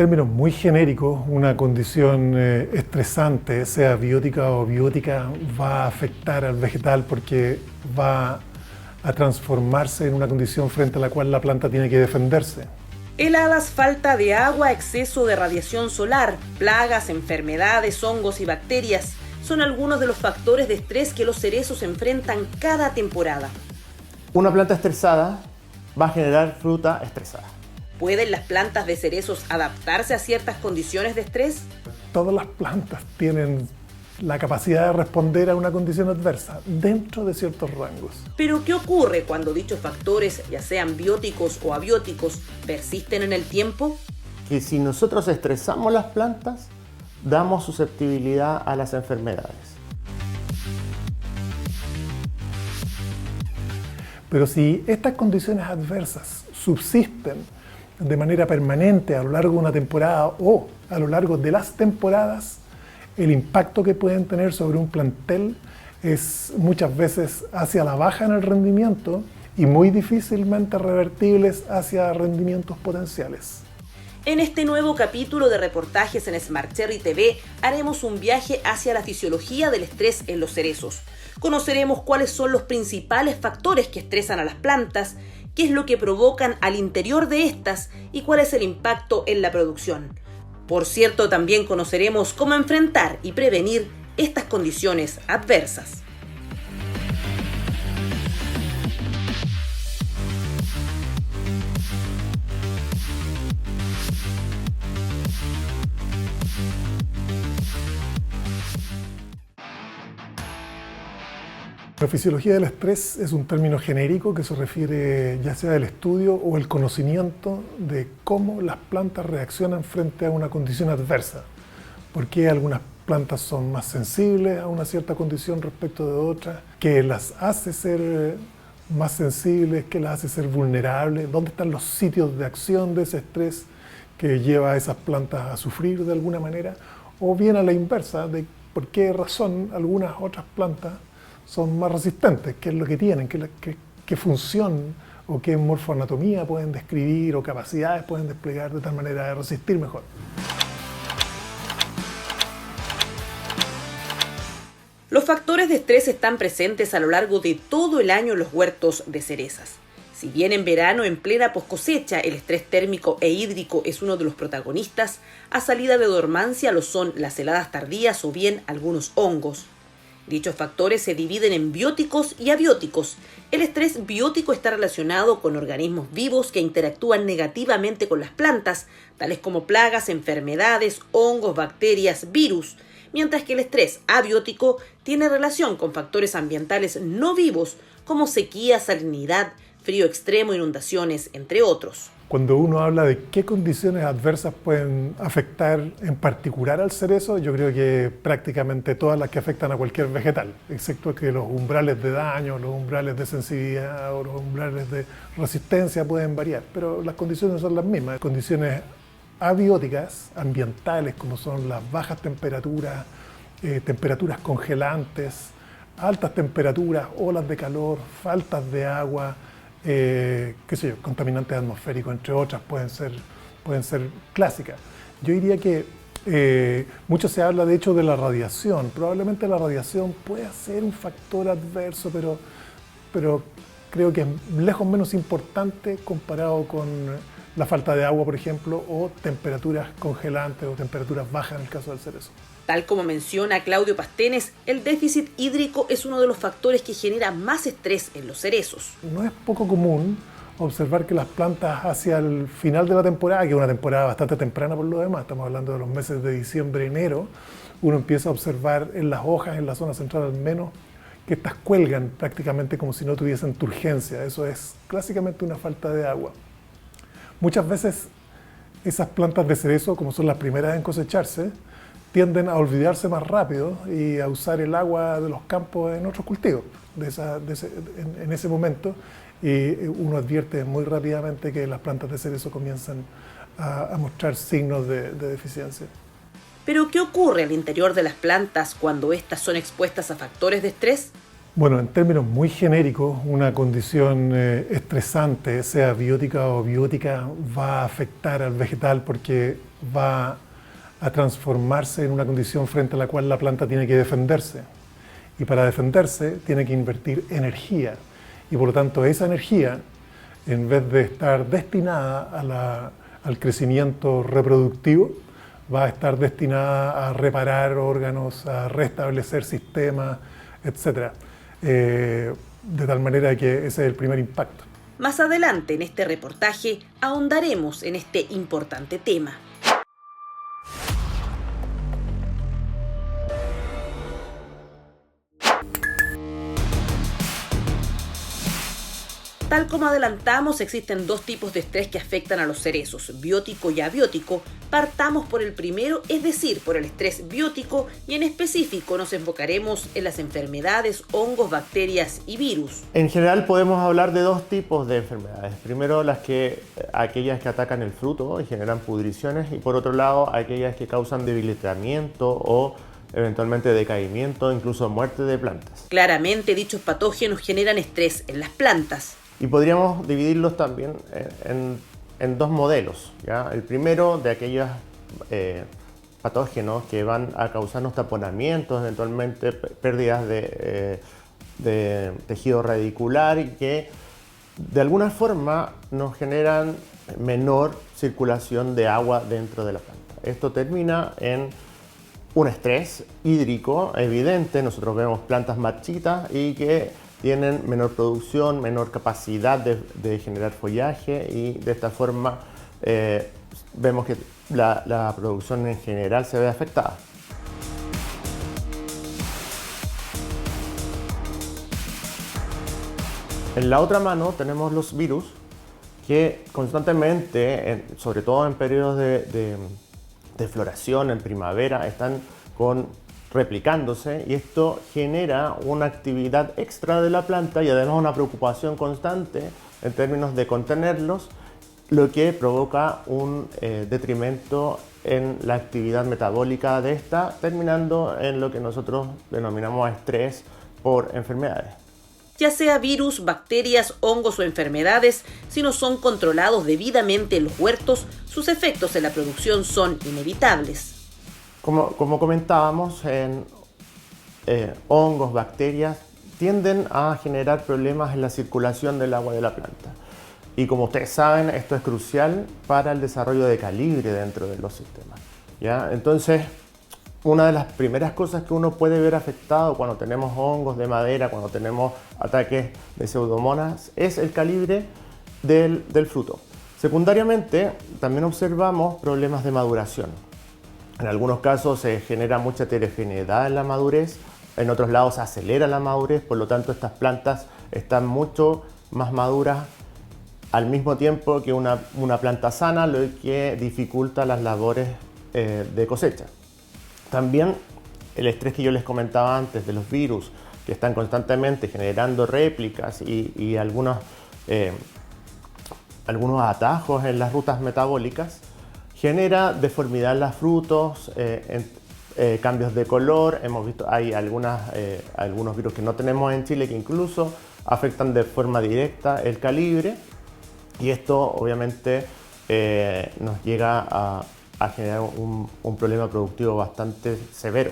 términos muy genéricos, una condición estresante, sea biótica o biótica, va a afectar al vegetal porque va a transformarse en una condición frente a la cual la planta tiene que defenderse. Heladas, falta de agua, exceso de radiación solar, plagas, enfermedades, hongos y bacterias son algunos de los factores de estrés que los cerezos enfrentan cada temporada. Una planta estresada va a generar fruta estresada. ¿Pueden las plantas de cerezos adaptarse a ciertas condiciones de estrés? Todas las plantas tienen la capacidad de responder a una condición adversa dentro de ciertos rangos. Pero ¿qué ocurre cuando dichos factores, ya sean bióticos o abióticos, persisten en el tiempo? Que si nosotros estresamos las plantas, damos susceptibilidad a las enfermedades. Pero si estas condiciones adversas subsisten de manera permanente a lo largo de una temporada o a lo largo de las temporadas, el impacto que pueden tener sobre un plantel es muchas veces hacia la baja en el rendimiento y muy difícilmente revertibles hacia rendimientos potenciales. En este nuevo capítulo de reportajes en Smart Cherry TV haremos un viaje hacia la fisiología del estrés en los cerezos. Conoceremos cuáles son los principales factores que estresan a las plantas, qué es lo que provocan al interior de estas y cuál es el impacto en la producción. Por cierto, también conoceremos cómo enfrentar y prevenir estas condiciones adversas. La fisiología del estrés es un término genérico que se refiere ya sea al estudio o el conocimiento de cómo las plantas reaccionan frente a una condición adversa. ¿Por qué algunas plantas son más sensibles a una cierta condición respecto de otras? ¿Qué las hace ser más sensibles? ¿Qué las hace ser vulnerables? ¿Dónde están los sitios de acción de ese estrés que lleva a esas plantas a sufrir de alguna manera? O bien a la inversa, de por qué razón algunas otras plantas son más resistentes, qué es lo que tienen, qué función o qué morfoanatomía pueden describir o capacidades pueden desplegar de tal manera de resistir mejor. Los factores de estrés están presentes a lo largo de todo el año en los huertos de cerezas. Si bien en verano, en plena poscosecha, el estrés térmico e hídrico es uno de los protagonistas, a salida de dormancia lo son las heladas tardías o bien algunos hongos. Dichos factores se dividen en bióticos y abióticos. El estrés biótico está relacionado con organismos vivos que interactúan negativamente con las plantas, tales como plagas, enfermedades, hongos, bacterias, virus, mientras que el estrés abiótico tiene relación con factores ambientales no vivos como sequía, salinidad, frío extremo, inundaciones, entre otros. Cuando uno habla de qué condiciones adversas pueden afectar en particular al cerezo, yo creo que prácticamente todas las que afectan a cualquier vegetal, excepto que los umbrales de daño, los umbrales de sensibilidad o los umbrales de resistencia pueden variar, pero las condiciones son las mismas. Condiciones abióticas, ambientales, como son las bajas temperaturas, temperaturas congelantes, altas temperaturas, olas de calor, faltas de agua, contaminantes atmosféricos, entre otras, pueden ser clásicas. Yo diría que mucho se habla de hecho de la radiación. Probablemente la radiación pueda ser un factor adverso, pero creo que es lejos menos importante comparado con la falta de agua, por ejemplo, o temperaturas congelantes o temperaturas bajas en el caso del cerezo. Tal como menciona Claudio Pastenes, el déficit hídrico es uno de los factores que genera más estrés en los cerezos. No es poco común observar que las plantas hacia el final de la temporada, que es una temporada bastante temprana por lo demás, estamos hablando de los meses de diciembre, enero, uno empieza a observar en las hojas, en la zona central al menos, que estas cuelgan prácticamente como si no tuviesen turgencia. Eso es clásicamente una falta de agua. Muchas veces esas plantas de cerezo, como son las primeras en cosecharse, tienden a olvidarse más rápido y a usar el agua de los campos en otros cultivos en ese momento, y uno advierte muy rápidamente que las plantas de cerezo comienzan a mostrar signos de deficiencia. ¿Pero qué ocurre al interior de las plantas cuando éstas son expuestas a factores de estrés? Bueno, en términos muy genéricos, una condición estresante, sea biótica o abiótica, va a afectar al vegetal porque va a transformarse en una condición frente a la cual la planta tiene que defenderse. Y para defenderse tiene que invertir energía. Y por lo tanto esa energía, en vez de estar destinada al crecimiento reproductivo, va a estar destinada a reparar órganos, a restablecer sistemas, etc. De tal manera que ese es el primer impacto. Más adelante en este reportaje ahondaremos en este importante tema. Tal como adelantamos, existen dos tipos de estrés que afectan a los cerezos, biótico y abiótico. Partamos por el primero, es decir, por el estrés biótico, y en específico nos enfocaremos en las enfermedades, hongos, bacterias y virus. En general podemos hablar de dos tipos de enfermedades. Primero, aquellas que atacan el fruto y generan pudriciones, y por otro lado, aquellas que causan debilitamiento o eventualmente decaimiento, incluso muerte de plantas. Claramente, dichos patógenos generan estrés en las plantas. Y podríamos dividirlos también en dos modelos, ¿ya? El primero, de aquellos patógenos que van a causarnos taponamientos, eventualmente pérdidas de tejido radicular, y que de alguna forma nos generan menor circulación de agua dentro de la planta. Esto termina en un estrés hídrico evidente. Nosotros vemos plantas marchitas y que tienen menor producción, menor capacidad de generar follaje, y de esta forma vemos que la producción en general se ve afectada. En la otra mano tenemos los virus que constantemente, sobre todo en periodos de floración, en primavera, están replicándose, y esto genera una actividad extra de la planta y además una preocupación constante en términos de contenerlos, lo que provoca un detrimento en la actividad metabólica de esta, terminando en lo que nosotros denominamos estrés por enfermedades. Ya sea virus, bacterias, hongos o enfermedades, si no son controlados debidamente en los huertos, sus efectos en la producción son inevitables. Como comentábamos, hongos, bacterias tienden a generar problemas en la circulación del agua de la planta. Y como ustedes saben, esto es crucial para el desarrollo de calibre dentro de los sistemas, ¿ya? Entonces, una de las primeras cosas que uno puede ver afectado cuando tenemos hongos de madera, cuando tenemos ataques de pseudomonas, es el calibre del fruto. Secundariamente, también observamos problemas de maduración. En algunos casos se genera mucha heterogeneidad en la madurez, en otros lados se acelera la madurez, por lo tanto estas plantas están mucho más maduras al mismo tiempo que una planta sana, lo que dificulta las labores de cosecha. También el estrés que yo les comentaba antes de los virus, que están constantemente generando réplicas y algunos atajos en las rutas metabólicas, genera deformidad en los frutos, cambios de color. Hemos visto, hay algunos virus que no tenemos en Chile que incluso afectan de forma directa el calibre, y esto obviamente nos llega a generar un problema productivo bastante severo.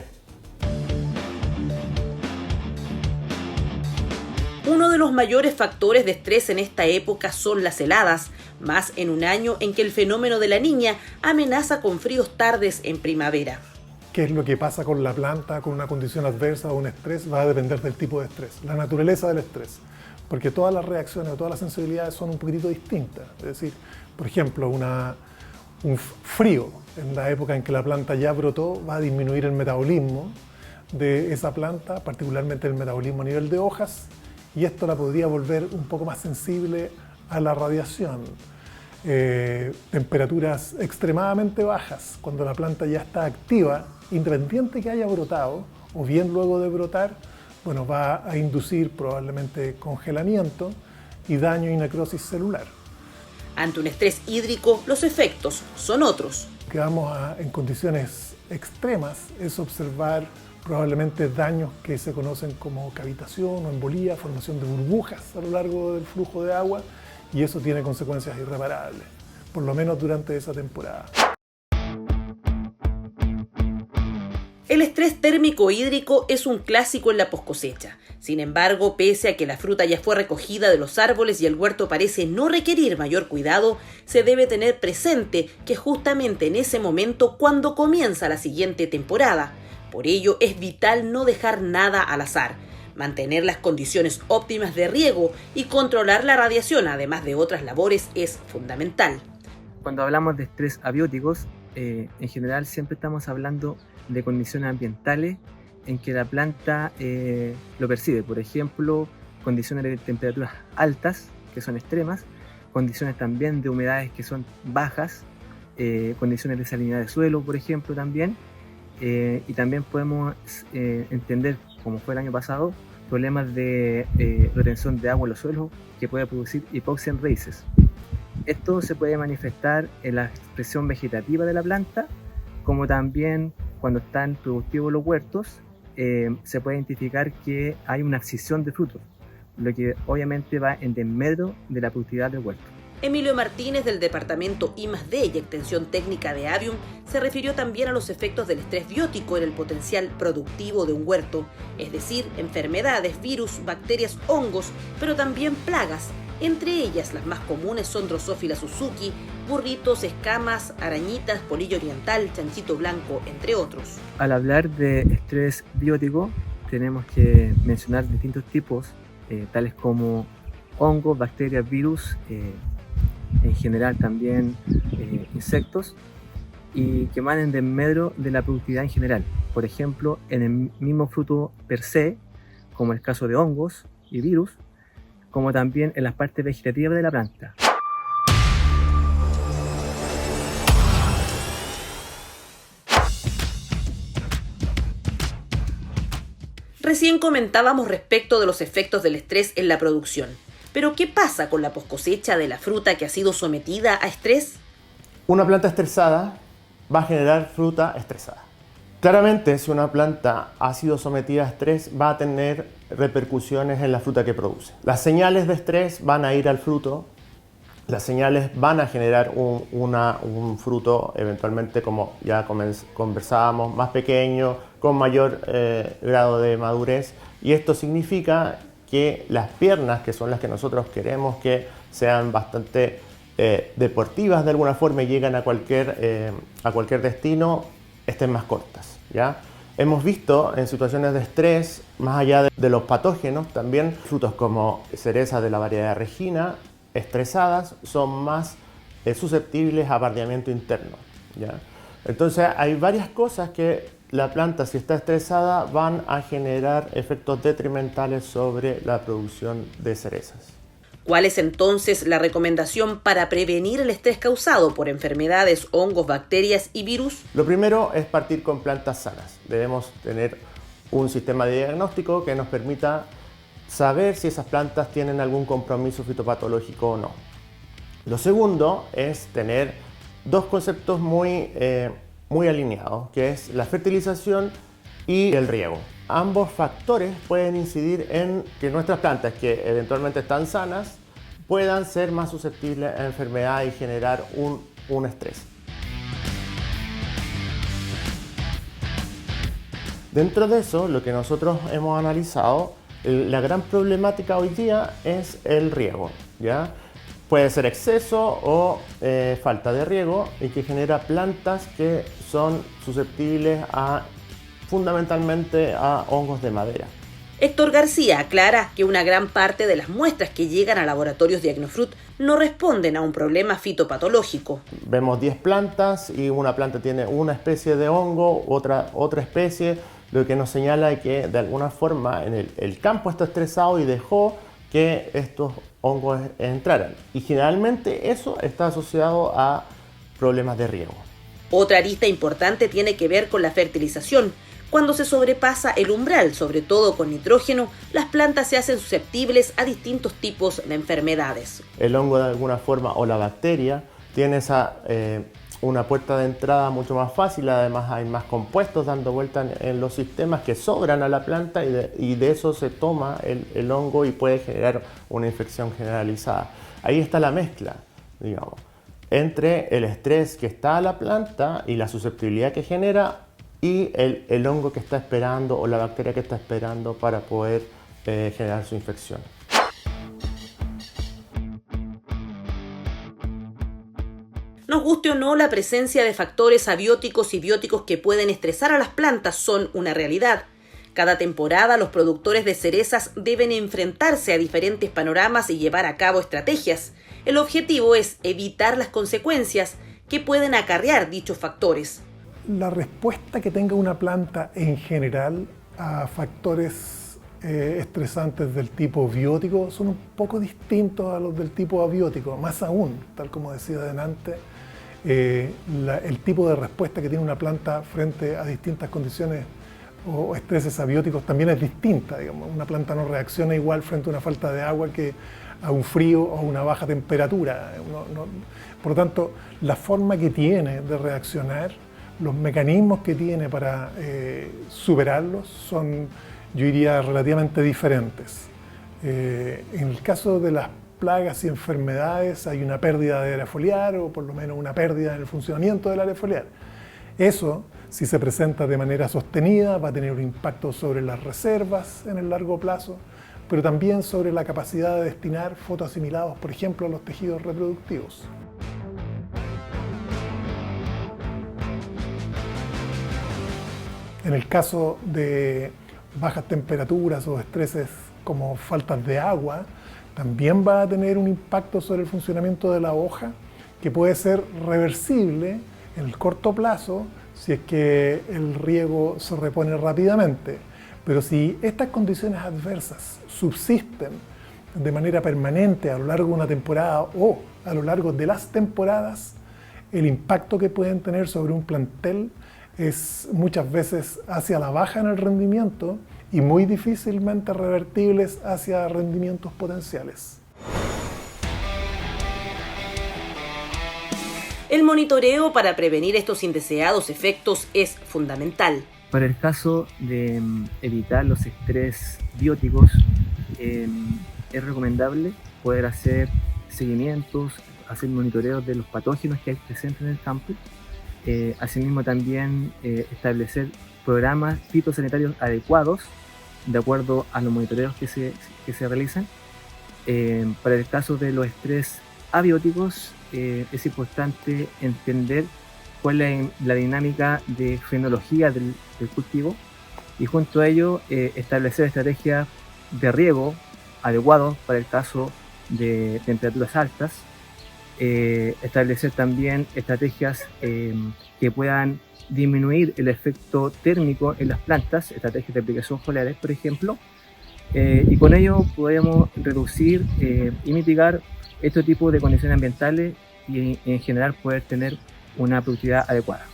Uno de los mayores factores de estrés en esta época son las heladas, más en un año en que el fenómeno de la Niña amenaza con fríos tardes en primavera. ¿Qué es lo que pasa con la planta, con una condición adversa o un estrés? Va a depender del tipo de estrés, la naturaleza del estrés. Porque todas las reacciones o todas las sensibilidades son un poquitito distintas. Es decir, por ejemplo, un frío en la época en que la planta ya brotó va a disminuir el metabolismo de esa planta, particularmente el metabolismo a nivel de hojas, y esto la podría volver un poco más sensible a la radiación. Temperaturas extremadamente bajas, cuando la planta ya está activa, independiente que haya brotado, o bien luego de brotar, bueno, va a inducir probablemente congelamiento y daño y necrosis celular. Ante un estrés hídrico, los efectos son otros. Lo que vamos en condiciones extremas es observar probablemente daños que se conocen como cavitación o embolía, formación de burbujas a lo largo del flujo de agua, y eso tiene consecuencias irreparables, por lo menos durante esa temporada. El estrés térmico hídrico es un clásico en la poscosecha. Sin embargo, pese a que la fruta ya fue recogida de los árboles y el huerto parece no requerir mayor cuidado, se debe tener presente que justamente en ese momento cuando comienza la siguiente temporada. Por ello, es vital no dejar nada al azar, mantener las condiciones óptimas de riego y controlar la radiación, además de otras labores, es fundamental. Cuando hablamos de estrés abióticos, en general siempre estamos hablando de condiciones ambientales en que la planta lo percibe. Por ejemplo, condiciones de temperaturas altas, que son extremas, condiciones también de humedades que son bajas, condiciones de salinidad de suelo, por ejemplo, también. Y también podemos entender, como fue el año pasado, problemas de retención de agua en los suelos que puede producir hipoxia en raíces. Esto se puede manifestar en la expresión vegetativa de la planta, como también cuando están productivos los huertos, se puede identificar que hay una abscisión de frutos, lo que obviamente va en desmedro de la productividad del huerto. Emilio Martínez, del departamento I+D y Extensión Técnica de Avium, se refirió también a los efectos del estrés biótico en el potencial productivo de un huerto, es decir, enfermedades, virus, bacterias, hongos, pero también plagas. Entre ellas, las más comunes son Drosophila Suzuki, burritos, escamas, arañitas, polillo oriental, chanchito blanco, entre otros. Al hablar de estrés biótico, tenemos que mencionar distintos tipos, tales como hongos, bacterias, virus, en general también insectos, y que van en desmedro de la productividad en general. Por ejemplo, en el mismo fruto per se, como el caso de hongos y virus, como también en las partes vegetativas de la planta. Recién comentábamos respecto de los efectos del estrés en la producción. Pero, ¿qué pasa con la poscosecha de la fruta que ha sido sometida a estrés? Una planta estresada va a generar fruta estresada. Claramente, si una planta ha sido sometida a estrés, va a tener repercusiones en la fruta que produce. Las señales de estrés van a ir al fruto, las señales van a generar un fruto eventualmente, como ya conversábamos, más pequeño, con mayor grado de madurez, y esto significa que las piernas, que son las que nosotros queremos que sean bastante deportivas de alguna forma y llegan a cualquier destino, estén más cortas, ¿ya? Hemos visto en situaciones de estrés, más allá de los patógenos, también frutos como cerezas de la variedad Regina, estresadas, son más susceptibles a bardeamiento interno, ¿ya? Entonces hay varias cosas que la planta, si está estresada, van a generar efectos detrimentales sobre la producción de cerezas. ¿Cuál es entonces la recomendación para prevenir el estrés causado por enfermedades, hongos, bacterias y virus? Lo primero es partir con plantas sanas. Debemos tener un sistema de diagnóstico que nos permita saber si esas plantas tienen algún compromiso fitopatológico o no. Lo segundo es tener dos conceptos muy alineados, que es la fertilización y el riego. Ambos factores pueden incidir en que nuestras plantas, que eventualmente están sanas, puedan ser más susceptibles a enfermedades y generar un estrés. Dentro de eso, lo que nosotros hemos analizado, la gran problemática hoy día es el riego, ¿ya? Puede ser exceso o falta de riego y que genera plantas que son susceptibles fundamentalmente a hongos de madera. Héctor García aclara que una gran parte de las muestras que llegan a laboratorios Diagnofrut no responden a un problema fitopatológico. Vemos 10 plantas y una planta tiene una especie de hongo, otra especie, lo que nos señala que de alguna forma en el campo está estresado y dejó que estos hongos entraran. Y generalmente eso está asociado a problemas de riego. Otra arista importante tiene que ver con la fertilización. Cuando se sobrepasa el umbral, sobre todo con nitrógeno, las plantas se hacen susceptibles a distintos tipos de enfermedades. El hongo de alguna forma o la bacteria tiene esa una puerta de entrada mucho más fácil. Además hay más compuestos dando vuelta en los sistemas que sobran a la planta y de eso se toma el hongo y puede generar una infección generalizada. Ahí está la mezcla, digamos, entre el estrés que está a la planta y la susceptibilidad que genera y el hongo que está esperando o la bacteria que está esperando para poder generar su infección. Nos guste o no, la presencia de factores abióticos y bióticos que pueden estresar a las plantas son una realidad. Cada temporada los productores de cerezas deben enfrentarse a diferentes panoramas y llevar a cabo estrategias. El objetivo es evitar las consecuencias que pueden acarrear dichos factores. La respuesta que tenga una planta en general a factores estresantes del tipo biótico son un poco distintos a los del tipo abiótico. Más aún, tal como decía delante, el tipo de respuesta que tiene una planta frente a distintas condiciones o estreses abióticos también es distinta. Digamos. Una planta no reacciona igual frente a una falta de agua que a un frío o a una baja temperatura. Por lo tanto, la forma que tiene de reaccionar, los mecanismos que tiene para superarlos son, yo diría, relativamente diferentes. En el caso de las plagas y enfermedades hay una pérdida de área foliar o por lo menos una pérdida en el funcionamiento del área foliar. Eso, si se presenta de manera sostenida, va a tener un impacto sobre las reservas en el largo plazo, pero también sobre la capacidad de destinar fotoasimilados, por ejemplo, a los tejidos reproductivos. En el caso de bajas temperaturas o estreses como faltas de agua, también va a tener un impacto sobre el funcionamiento de la hoja que puede ser reversible en el corto plazo si es que el riego se repone rápidamente. Pero si estas condiciones adversas subsisten de manera permanente a lo largo de una temporada o a lo largo de las temporadas, el impacto que pueden tener sobre un plantel es muchas veces hacia la baja en el rendimiento y muy difícilmente revertibles hacia rendimientos potenciales. El monitoreo para prevenir estos indeseados efectos es fundamental. Para el caso de evitar los estrés bióticos, es recomendable poder hacer seguimientos, hacer monitoreos de los patógenos que hay presentes en el campo. Asimismo también establecer programas fitosanitarios adecuados de acuerdo a los monitoreos que se realizan. Para el caso de los estrés abióticos es importante entender cuál es la dinámica de fenología del cultivo y junto a ello establecer estrategias de riego adecuados para el caso de temperaturas altas. Establecer también estrategias que puedan disminuir el efecto térmico en las plantas, estrategias de aplicación foliares, por ejemplo, y con ello podemos reducir y mitigar este tipo de condiciones ambientales y en general poder tener una productividad adecuada.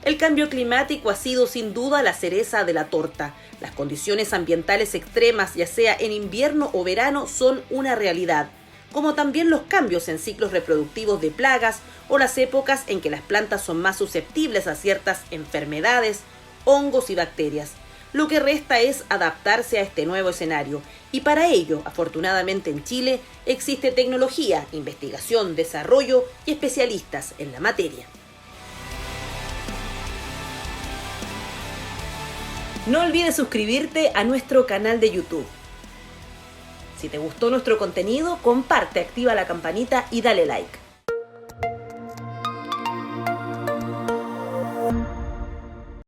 El cambio climático ha sido sin duda la cereza de la torta. Las condiciones ambientales extremas, ya sea en invierno o verano, son una realidad, como también los cambios en ciclos reproductivos de plagas o las épocas en que las plantas son más susceptibles a ciertas enfermedades, hongos y bacterias. Lo que resta es adaptarse a este nuevo escenario y para ello, afortunadamente en Chile, existe tecnología, investigación, desarrollo y especialistas en la materia. No olvides suscribirte a nuestro canal de YouTube. Si te gustó nuestro contenido, comparte, activa la campanita y dale like.